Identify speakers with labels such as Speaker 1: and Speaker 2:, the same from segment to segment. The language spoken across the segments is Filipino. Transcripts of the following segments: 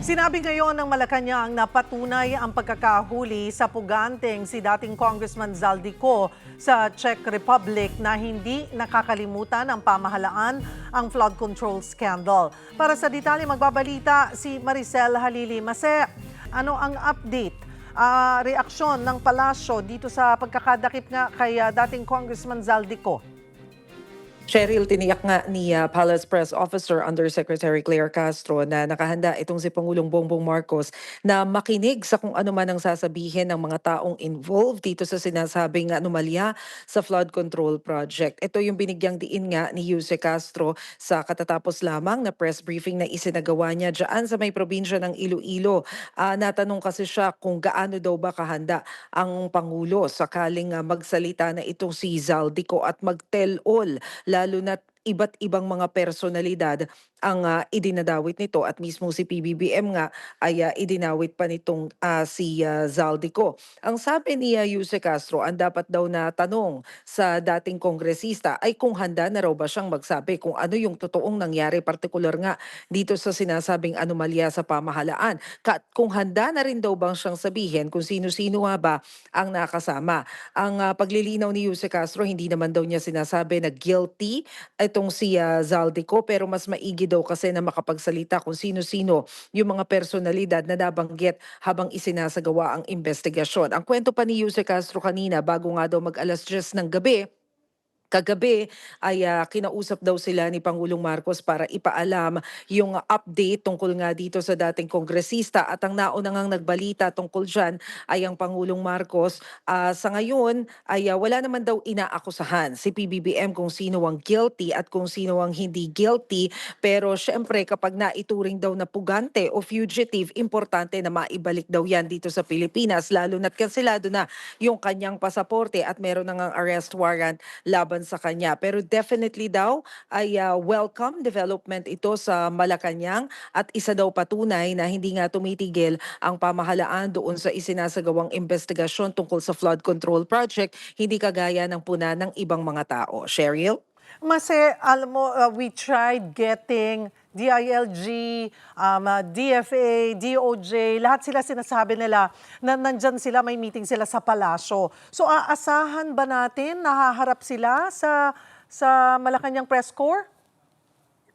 Speaker 1: Sinabi ngayon ng Malacanang na patunay ang pagkakahuli sa puganteng si dating Congressman Zaldico sa Czech Republic na hindi nakakalimutan ng pamahalaan ang flood control scandal. Para sa detalye magbabalita si Maricel Halili. Mase, ano ang update? Reaksyon ng palasyo dito sa pagkakadakip nga kay dating Congressman Zaldico?
Speaker 2: Cheryl, tiniyak nga ni Palace Press Officer Undersecretary Claire Castro na nakahanda itong si Pangulong Bongbong Marcos na makinig sa kung ano man ang sasabihin ng mga taong involved dito sa sinasabing anomalya sa flood control project. Ito yung binigyang diin nga ni Jose Castro sa katatapos lamang na press briefing na isinagawa niya dyan sa may probinsya ng Iloilo. Natanong kasi siya kung gaano daw ba kahanda ang Pangulo sakaling magsalita na itong si Zaldico at mag-tell all lalo na't iba't ibang mga personalidad ang idinadawit nito at mismo si PBBM nga ay idinawit pa nitong si Zaldico. Ang sabi ni Jose Castro, ang dapat daw na tanong sa dating kongresista ay kung handa na raw ba siyang magsabi kung ano yung totoong nangyari, partikular nga dito sa sinasabing anomalya sa pamahalaan. Kung handa na rin daw bang siyang sabihin kung sino-sino nga ba ang nakasama. Ang paglilinaw ni Jose Castro, hindi naman daw niya sinasabi na guilty itong si Zaldico, pero mas maigi daw kasi na makapagsalita kung sino-sino yung mga personalidad na nabanggit habang isinasagawa ang investigasyon. Ang kwento pa ni Jose Castro kanina bago nga daw mag-10 ng gabi, kagabi ay kinausap daw sila ni Pangulong Marcos para ipaalam yung update tungkol nga dito sa dating kongresista at ang nauna ngang nagbalita tungkol dyan ay ang Pangulong Marcos. Sa ngayon ay wala naman daw inaakusahan si PBBM kung sino ang guilty at kung sino ang hindi guilty, pero syempre kapag naituring daw na pugante o fugitive, importante na maibalik daw yan dito sa Pilipinas lalo na't kanselado na yung kanyang pasaporte at meron na ngang arrest warrant laban sa kanya. Pero definitely daw ay welcome development ito sa Malacanang at isa daw patunay na hindi nga tumitigil ang pamahalaan doon sa isinasagawang investigasyon tungkol sa flood control project, hindi kagaya ng puna ng ibang mga tao. Cheryl?
Speaker 1: Mase, alam mo, we tried getting DILG, DFA, DOJ, lahat sila sinasabi nila na nandyan sila, may meeting sila sa palasyo. So aasahan ba natin nahaharap sila sa Malacanang Press Corps?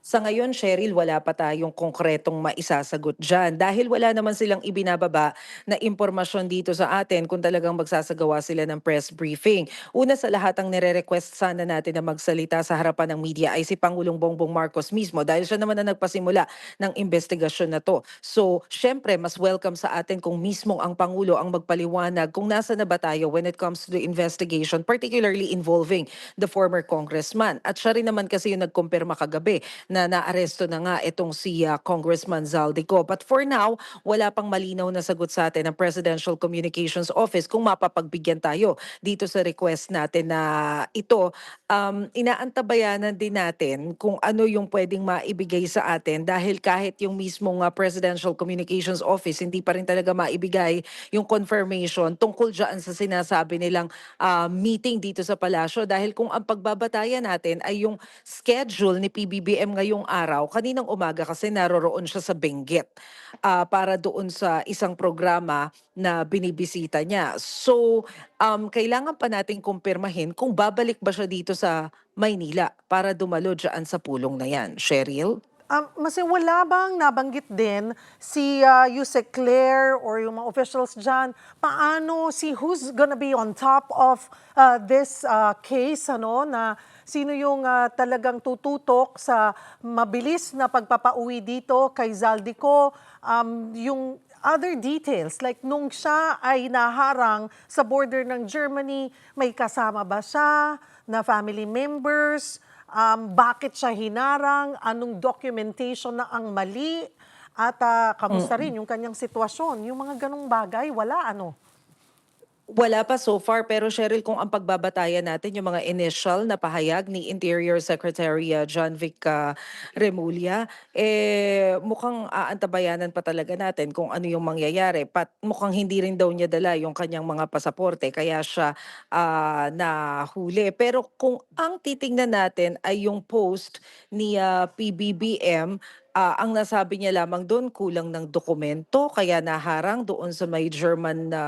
Speaker 2: Sa ngayon, Cheryl, wala pa tayong konkretong maisasagot dyan dahil wala naman silang ibinababa na impormasyon dito sa atin kung talagang magsasagawa sila ng press briefing. Una sa lahat, ang nire-request sana natin na magsalita sa harapan ng media ay si Pangulong Bongbong Marcos mismo dahil siya naman na nagpasimula ng investigasyon na to. So, syempre, mas welcome sa atin kung mismong ang Pangulo ang magpaliwanag kung nasa na ba tayo when it comes to the investigation, particularly involving the former congressman. At siya rin naman kasi yung nagkumpirma kagabi na naaresto na nga itong si Congressman Zaldico. But for now, wala pang malinaw na sagot sa atin ng Presidential Communications Office kung mapapagbigyan tayo dito sa request natin na ito. Inaantabayanan din natin kung ano yung pwedeng maibigay sa atin dahil kahit yung mismong Presidential Communications Office hindi pa rin talaga maibigay yung confirmation tungkol dyan sa sinasabi nilang meeting dito sa palasyo dahil kung ang pagbabatayan natin ay yung schedule ni PBBM ngayong araw, kaninang umaga kasi naroroon siya sa Benguet para doon sa isang programa na binibisita niya. So, kailangan pa nating kumpirmahin kung babalik ba siya dito sa Maynila para dumalo dyan sa pulong na yan. Cheryl?
Speaker 1: Mase, wala bang nabanggit din si Yusek Claire or yung mga officials dyan, paano who's gonna be on top of this case, ano, na sino yung talagang tututok sa mabilis na pagpapauwi dito kay Zaldico, yung other details, like nung siya ay naharang sa border ng Germany, may kasama ba siya na family members? Bakit siya hinarang, anong documentation na ang mali, at kamusta rin yung kanyang sitwasyon. Yung mga ganong bagay, wala ano.
Speaker 2: Wala pa so far, pero Cheryl, kung ang pagbabatayan natin yung mga initial na pahayag ni Interior Secretary John Vic Remulla, mukhang aantabayanan pa talaga natin kung ano yung mangyayari. Mukhang hindi rin daw niya dala yung kanyang mga pasaporte, kaya siya nahuli. Pero kung ang titingnan natin ay yung post ni PBBM, Ang nasabi niya lamang do'n kulang ng dokumento kaya naharang doon sa may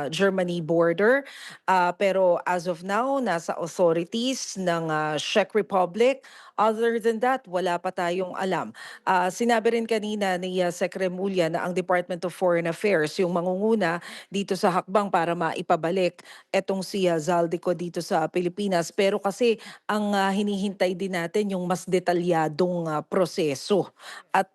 Speaker 2: Germany border. Pero as of now, nasa authorities ng Czech Republic. Other than that, wala pa tayong alam. Sinabi rin kanina ni Sec. Remulla na ang Department of Foreign Affairs yung mangunguna dito sa hakbang para maipabalik etong si Zaldico dito sa Pilipinas. Pero kasi ang hinihintay din natin yung mas detalyadong proseso at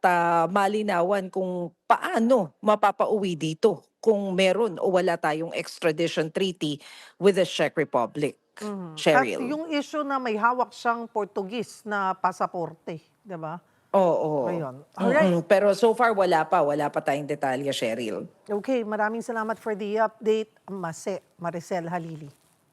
Speaker 2: malinawan kung paano mapapauwi dito kung meron o wala tayong extradition treaty with the Czech Republic.
Speaker 1: At
Speaker 2: Cheryl.
Speaker 1: yung issue na may hawak siyang Portuguese na pasaporte, 'di ba?
Speaker 2: Oo.
Speaker 1: Ayun. Alright.
Speaker 2: Pero so far wala pa tayong detalye, Cheryl.
Speaker 1: Okay, maraming salamat for the update, Maricel Halili.